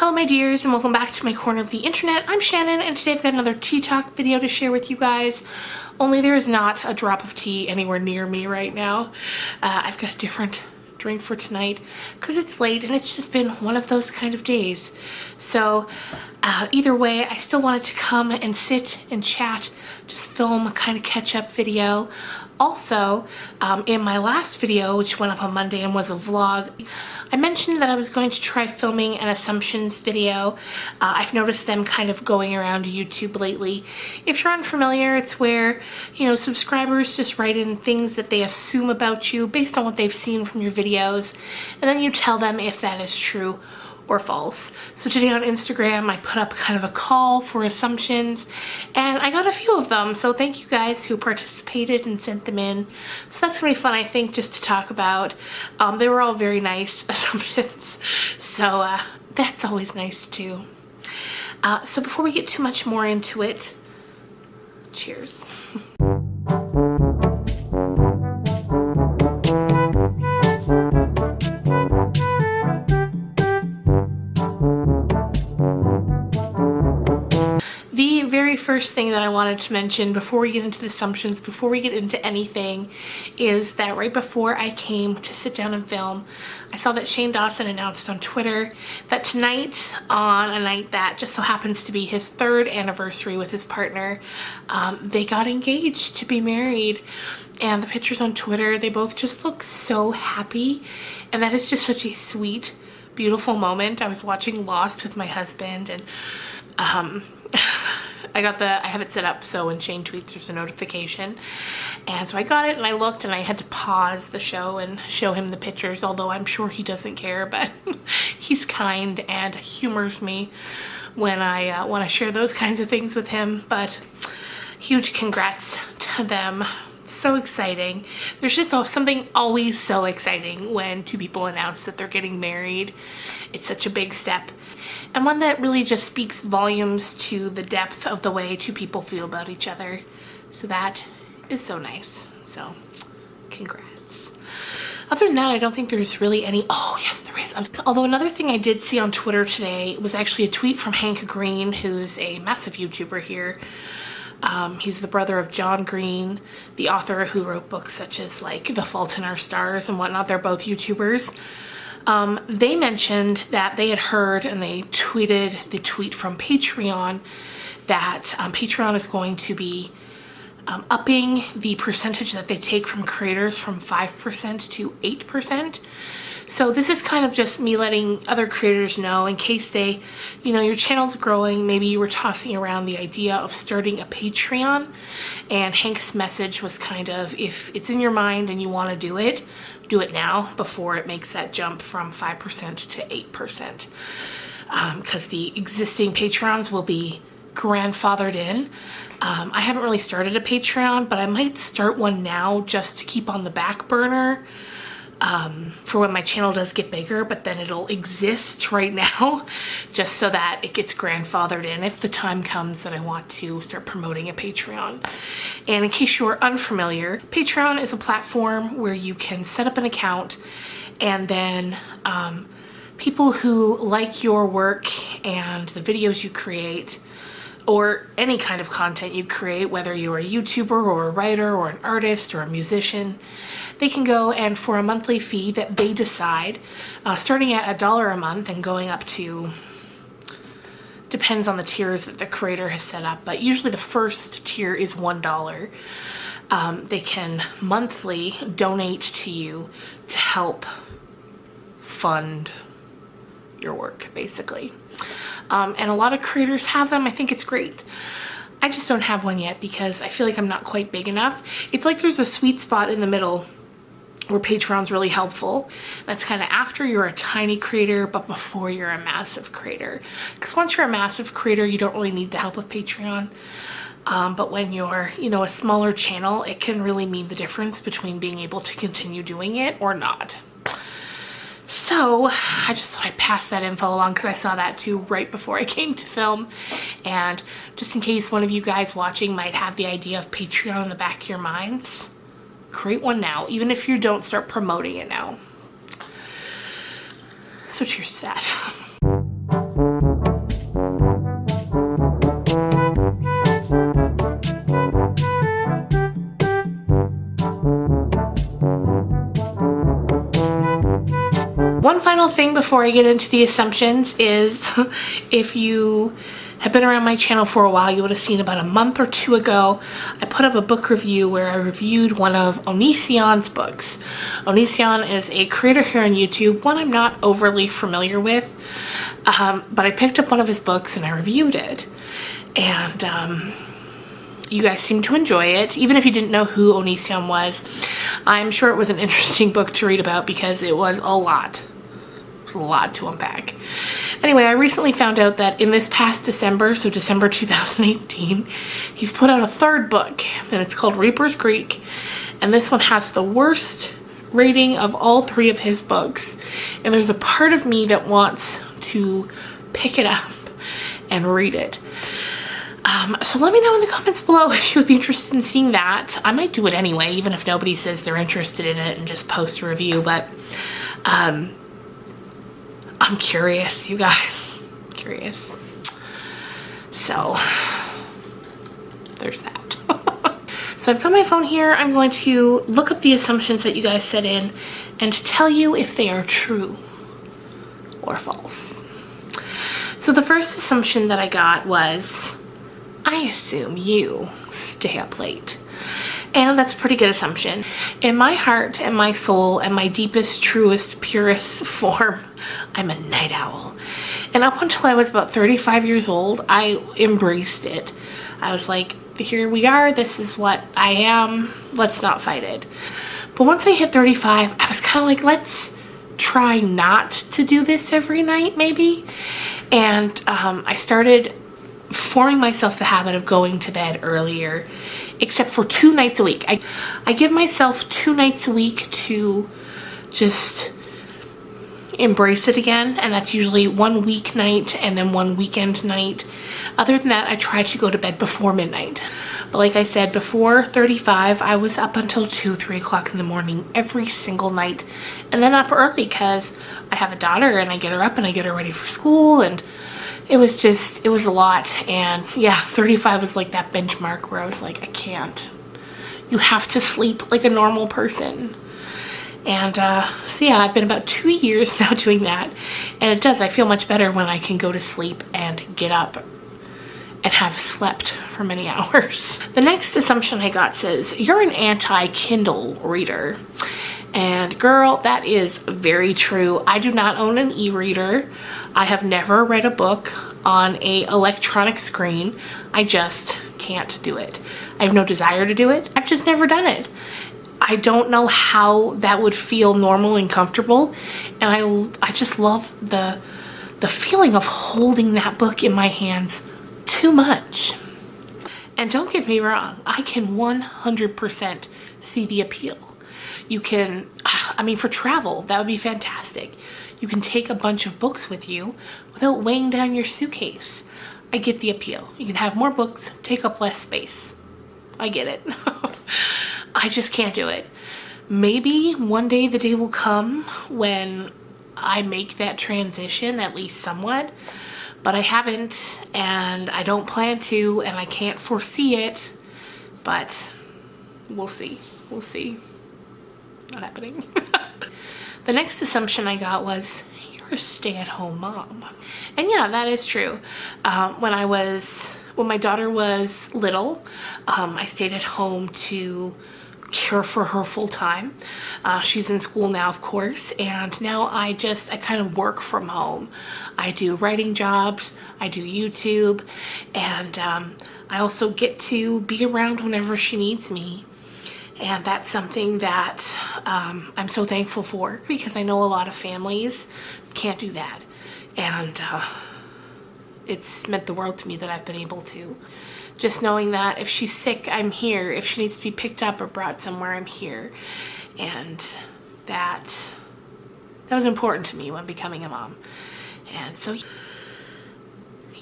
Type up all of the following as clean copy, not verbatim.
Hello my dears and welcome back to my corner of the internet. I'm Shannon and today I've got another tea talk video to share with you guys. Only there is not a drop of tea anywhere near me right now. I've got a different drink for tonight because it's late and it's just been one of those kind of days. So either way, I still wanted to come and sit and chat, just film a kind of catch-up video. Also, in my last video, which went up on Monday and was a vlog, I mentioned that I was going to try filming an assumptions video. I've noticed them kind of going around YouTube lately. If you're unfamiliar, it's where, you know, subscribers just write in things that they assume about you based on what they've seen from your videos, and then you tell them if that is true or false. So today on Instagram, I put up kind of a call for assumptions, and I got a few of them. So thank you guys who participated and sent them in. So that's gonna be fun, I think, just to talk about. They were all very nice assumptions. So that's always nice too. So before we get too much more into it, cheers. The very first thing that I wanted to mention before we get into the assumptions, before we get into anything, is that right before I came to sit down and film, I saw that Shane Dawson announced on Twitter that tonight, on a night that just so happens to be his 3rd anniversary with his partner, they got engaged to be married. And the pictures on Twitter, they both just look so happy, and that is just such a sweet, beautiful moment. I was watching Lost with my husband, and I have it set up so when Shane tweets there's a notification, and so I got it and I looked and I had to pause the show and show him the pictures, although I'm sure he doesn't care, but he's kind and humors me when I want to share those kinds of things with him. But huge congrats to them. So exciting. There's just something always so exciting when two people announce that they're getting married. It's such a big step, and one that really just speaks volumes to the depth of the way two people feel about each other. So that is so nice. So congrats. Other than that, I don't think there's really any. Oh yes, there is. Although another thing I did see on Twitter today was actually a tweet from Hank Green, who's a massive YouTuber here. He's the brother of John Green, the author who wrote books such as like The Fault in Our Stars and whatnot. They're both YouTubers. They mentioned that they had heard, and they tweeted the tweet from Patreon, that Patreon is going to be upping the percentage that they take from creators from 5% to 8%. So this is kind of just me letting other creators know in case they, you know, your channel's growing, maybe you were tossing around the idea of starting a Patreon, and Hank's message was kind of, if it's in your mind and you want to do it now before it makes that jump from 5% to 8%. Because the existing Patreons will be grandfathered in. I haven't really started a Patreon, but I might start one now just to keep on the back burner for when my channel does get bigger, but then it'll exist right now just so that it gets grandfathered in if the time comes that I want to start promoting a Patreon. And in case you're unfamiliar, Patreon is a platform where you can set up an account, and then people who like your work and the videos you create, or any kind of content you create, whether you're a YouTuber or a writer or an artist or a musician, they can go, and for a monthly fee that they decide, starting at $1 a month and going up to, depends on the tiers that the creator has set up, but usually the first tier is $1. They can monthly donate to you to help fund your work, basically. And a lot of creators have them. I think it's great. I just don't have one yet because I feel like I'm not quite big enough. It's like there's a sweet spot in the middle where Patreon's really helpful. That's kind of after you're a tiny creator, but before you're a massive creator. Because once you're a massive creator, you don't really need the help of Patreon. But when you're, you know, a smaller channel, it can really mean the difference between being able to continue doing it or not. So I just thought I'd pass that info along because I saw that too right before I came to film. And just in case one of you guys watching might have the idea of Patreon in the back of your minds, create one now, even if you don't start promoting it now. So cheers to that. One final thing before I get into the assumptions is if you have been around my channel for a while, you would have seen about a month or two ago, I put up a book review where I reviewed one of Onision's books. Onision is a creator here on YouTube, one I'm not overly familiar with, but I picked up one of his books and I reviewed it. And you guys seem to enjoy it. Even if you didn't know who Onision was, I'm sure it was an interesting book to read about because it was a lot. It was a lot to unpack. Anyway, I recently found out that in this past December, so December 2018, he's put out a third book, and it's called Reaper's Creek, and this one has the worst rating of all three of his books, and there's a part of me that wants to pick it up and read it. So let me know in the comments below if you would be interested in seeing that. I might do it anyway, even if nobody says they're interested in it, and just post a review, but I'm curious, you guys. Curious. So, there's that. So I've got my phone here. I'm going to look up the assumptions that you guys set in and tell you if they are true or false. So the first assumption that I got was, I assume you stay up late. And that's a pretty good assumption. In my heart and my soul and my deepest, truest, purest form, I'm a night owl. And up until I was about 35 years old, I embraced it. I was like, here we are, this is what I am, let's not fight it. But once I hit 35, I was kind of like, let's try not to do this every night, maybe. And I started forming myself the habit of going to bed earlier, except for 2 nights a week. I give myself 2 nights a week to just embrace it again, and that's usually one weeknight and then one weekend night. Other than that, I try to go to bed before midnight. But like I said, before 35, I was up until 2, 3 o'clock in the morning every single night, and then up early because I have a daughter and I get her up and I get her ready for school, and it was a lot. And yeah, 35 was like that benchmark where I was like, I can't. You have to sleep like a normal person. And so yeah, I've been about 2 years now doing that. And it does, I feel much better when I can go to sleep and get up and have slept for many hours. The next assumption I got says, you're an anti-Kindle reader. And girl, that is very true. I do not own an e-reader. I have never read a book on an electronic screen. I just can't do it. I have no desire to do it. I've just never done it. I don't know how that would feel normal and comfortable. And I just love the feeling of holding that book in my hands too much. And don't get me wrong, I can 100% see the appeal. You can, I mean, for travel, that would be fantastic. You can take a bunch of books with you without weighing down your suitcase. I get the appeal. You can have more books, take up less space. I get it. I just can't do it. Maybe one day the day will come when I make that transition, at least somewhat, but I haven't, and I don't plan to, and I can't foresee it, but we'll see. We'll see. Not happening. The next assumption I got was, you're a stay-at-home mom. And yeah, that is true. When my daughter was little, I stayed at home to care for her full time. She's in school now, of course, and now I kind of work from home. I do writing jobs, I do YouTube, and I also get to be around whenever she needs me. And that's something that I'm so thankful for, because I know a lot of families can't do that. And it's meant the world to me that I've been able to. Just knowing that if she's sick, I'm here. If she needs to be picked up or brought somewhere, I'm here. And that was important to me when becoming a mom. And so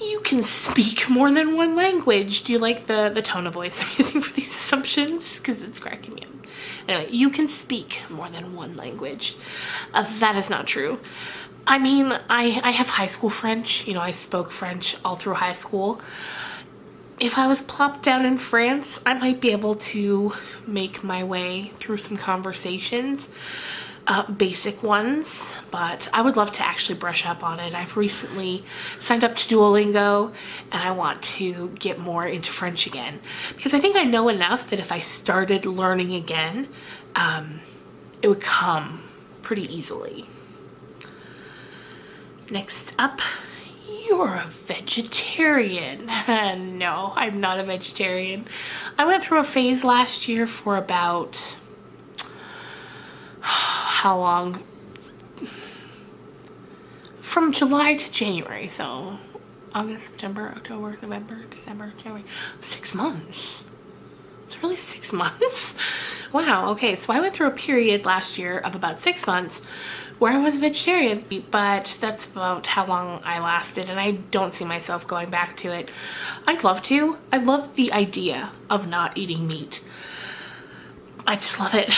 you can speak more than one language. Do you like the tone of voice I'm using for these assumptions? Because it's cracking me up. Anyway, you can speak more than one language. That is not true. I mean, I have high school French. You know, I spoke French all through high school. If I was plopped down in France, I might be able to make my way through some conversations, basic ones, but I would love to actually brush up on it. I've recently signed up to Duolingo and I want to get more into French again because I think I know enough that if I started learning again, it would come pretty easily. Next up, you're a vegetarian. No, I'm not a vegetarian. I went through a phase last year for about, how long? From July to January, so August, September, October, November, December, January, 6 months. It's really 6 months? Wow, okay, so I went through a period last year of about 6 months where I was vegetarian, but that's about how long I lasted, and I don't see myself going back to it. I'd love to. I love the idea of not eating meat. I just love it.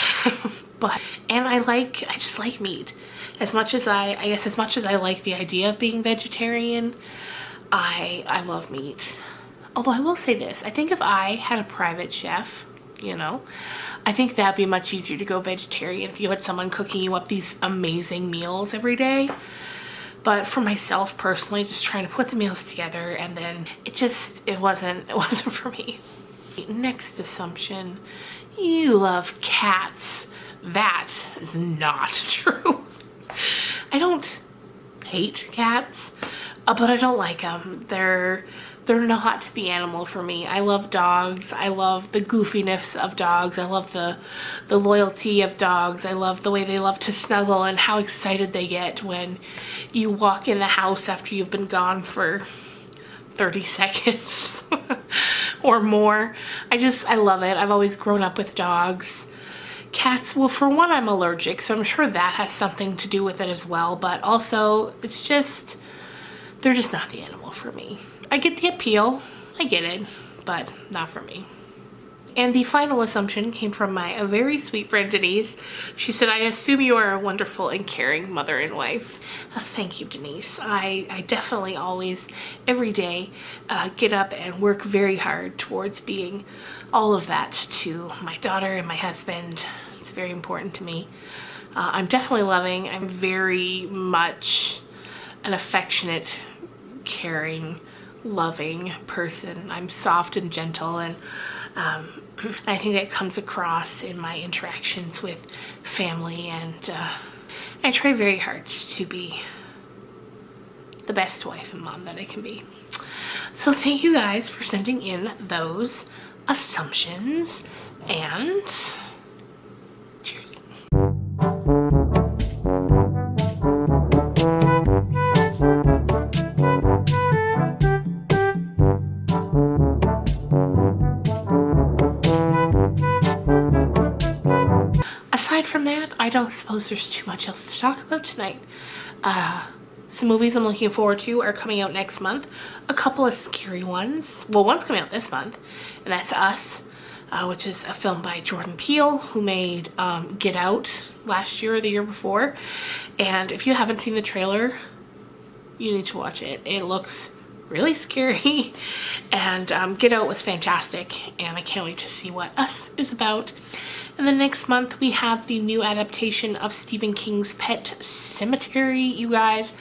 And I just like meat. As much as I like the idea of being vegetarian, I love meat. Although I will say this, I think if I had a private chef, you know, I think that'd be much easier to go vegetarian if you had someone cooking you up these amazing meals every day. But for myself personally, just trying to put the meals together, and then it wasn't for me. Next assumption, you love cats. That is not true. I don't hate cats, but I don't like them. They're not the animal for me. I love dogs. I love the goofiness of dogs. I love the loyalty of dogs. I love the way they love to snuggle and how excited they get when you walk in the house after you've been gone for 30 seconds or more. I love it. I've always grown up with dogs. Cats, well, for one, I'm allergic, so I'm sure that has something to do with it as well, but also they're just not the animal for me. I get the appeal, I get it, but not for me. And the final assumption came from my very sweet friend Denise. She said, I assume you are a wonderful and caring mother and wife. Thank you, Denise. I definitely always, every day, get up and work very hard towards being all of that to my daughter and my husband. It's very important to me. I'm definitely loving. I'm very much an affectionate, caring, loving person. I'm soft and gentle, and I think that comes across in my interactions with family, and I try very hard to be the best wife and mom that I can be. So thank you guys for sending in those assumptions, and cheers. Aside from that, I don't suppose there's too much else to talk about tonight. Some movies I'm looking forward to are coming out next month. A couple of scary ones. Well, one's coming out this month, and that's Us, which is a film by Jordan Peele, who made Get Out last year or the year before. And if you haven't seen the trailer, you need to watch it. It looks really scary, and Get Out was fantastic, and I can't wait to see what Us is about. And then next month we have the new adaptation of Stephen King's Pet Sematary. You guys,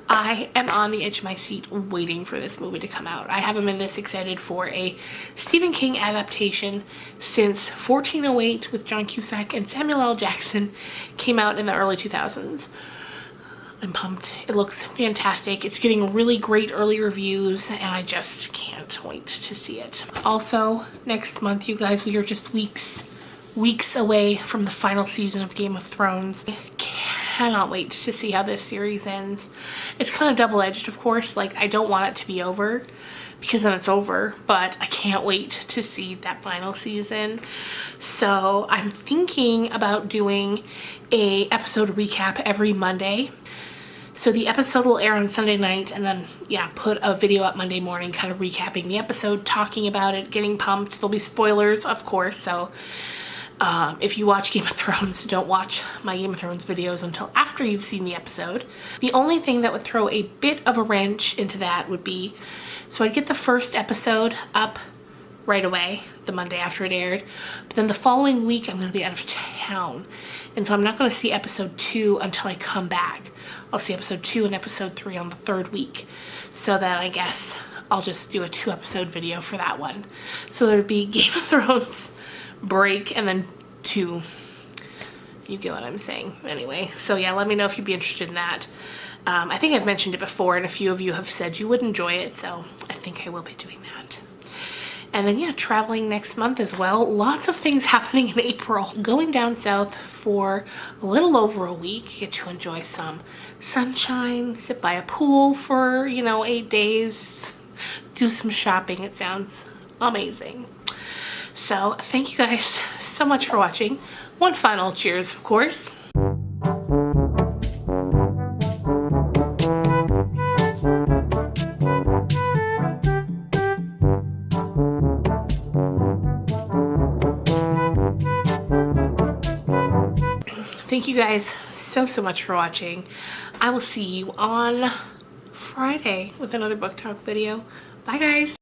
I am on the edge of my seat waiting for this movie to come out. I haven't been this excited for a Stephen King adaptation since 1408 with John Cusack and Samuel L. Jackson came out in the early 2000s. I'm pumped. It looks fantastic. It's getting really great early reviews, and I just can't wait to see it. Also, next month, you guys, we are just weeks away from the final season of Game of Thrones. I cannot wait to see how this series ends. It's kind of double-edged, of course. Like, I don't want it to be over because then it's over, but I can't wait to see that final season. So I'm thinking about doing a episode recap every Monday. So the episode will air on Sunday night, and then, yeah, put a video up Monday morning kind of recapping the episode, talking about it, getting pumped. There'll be spoilers, of course, so if you watch Game of Thrones, don't watch my Game of Thrones videos until after you've seen the episode. The only thing that would throw a bit of a wrench into that would be So I'd get the first episode up right away, the Monday after it aired. But then the following week, I'm going to be out of town. And so I'm not going to see episode 2 until I come back. I'll see episode 2 and episode 3 on the 3rd week. So then I guess I'll just do a 2-episode video for that one. So there'd be Game of Thrones break and then 2. You get what I'm saying. Anyway, so yeah, let me know if you'd be interested in that. I think I've mentioned it before, and a few of you have said you would enjoy it, so I think I will be doing that. And then, yeah, traveling next month as well. Lots of things happening in April. Going down south for a little over a week. Get to enjoy some sunshine, sit by a pool for, 8 days, do some shopping. It sounds amazing. So thank you guys so much for watching. One final cheers, of course. Thank you guys so much for watching. I will see you on Friday with another book talk video. Bye guys.